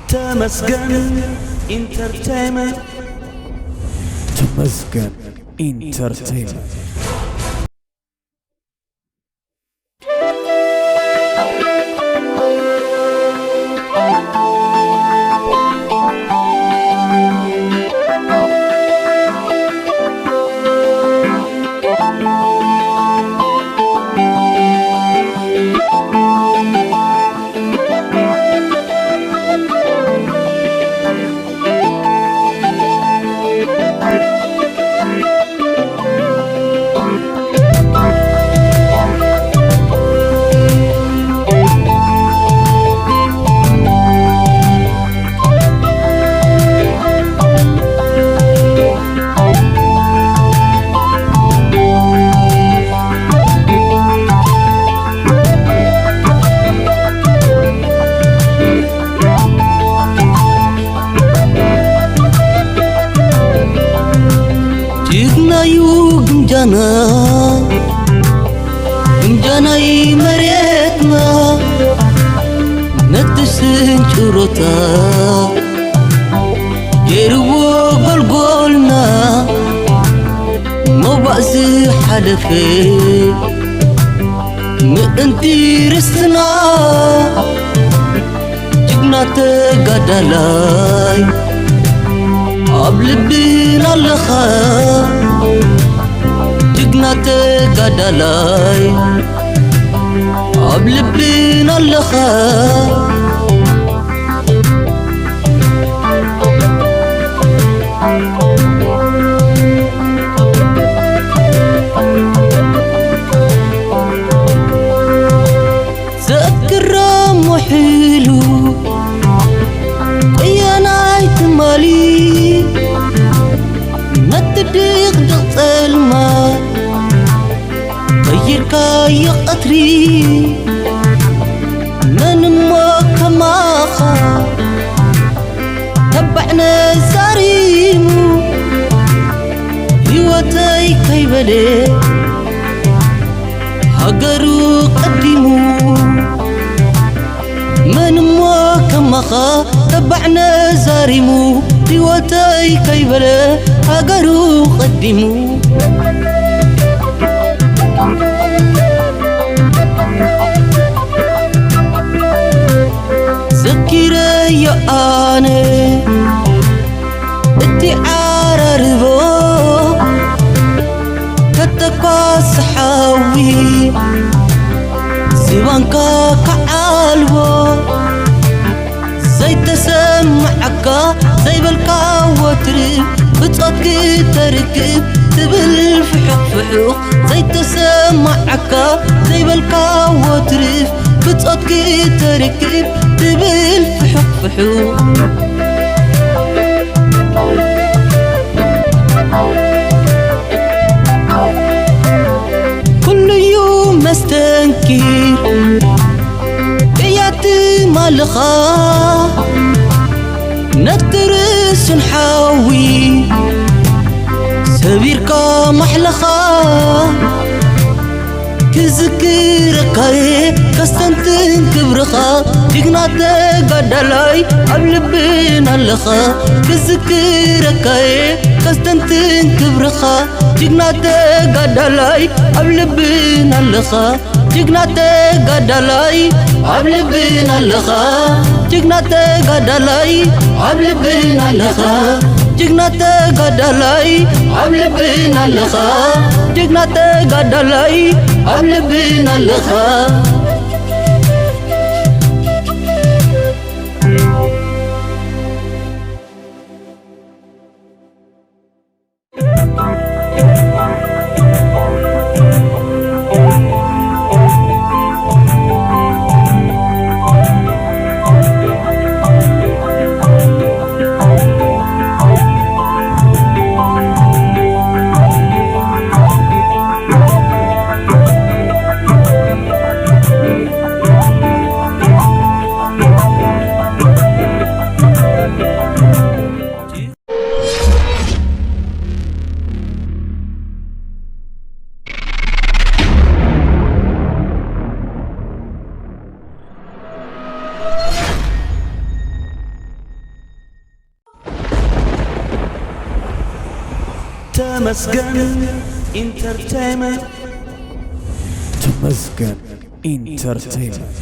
تمسكن انترتينمنت. تمسكن انترتينمنت. جناي مريتنا نتسن شروطا يروو قلقلنا مبعز حلفي ننتي رسنا جقنا تقدلاي أبلبنا اللخا جقنا تقدلاي أبلبنا اللخا ذكر محيلو قيانايت مالي نتدق دقل ما غير كاي قطري ننما كماخا تبعنا زاريمو هيوتاي كيبلي هاجرو قديمو منما كماخا تبعنا زاريمو هيوتاي كيبلي هاجرو قديمو ذكرى يا أنا إنتي عارربو كتكاس حاوي سيوانكا كعالبو زي تسمعك زي بالكاوتري بتصدق تركب تبل فحوح زي تسمعك زي بالكاوتري بتصدق تركب تبل فحوح كل يوم مستنكر ياتي مالخا نترس نحاوي سبيركا محلخا كذكرك كستنتن كبرخا جقنا تقدلاي أبلبنا اللخا كذكرك كستنتن كبرخا جقنا تقدلاي أبلبنا اللخا جقنا تقدلاي أبلبنا اللخا جقنا تقدلاي أبلبنا اللخا جقنا تقدلاي أبلبنا اللخا جقنا تقدلاي أبلبنا اللخا ተመስገን ኢንተርቴይንመንት ተመስገን ኢንተርቴይንመንት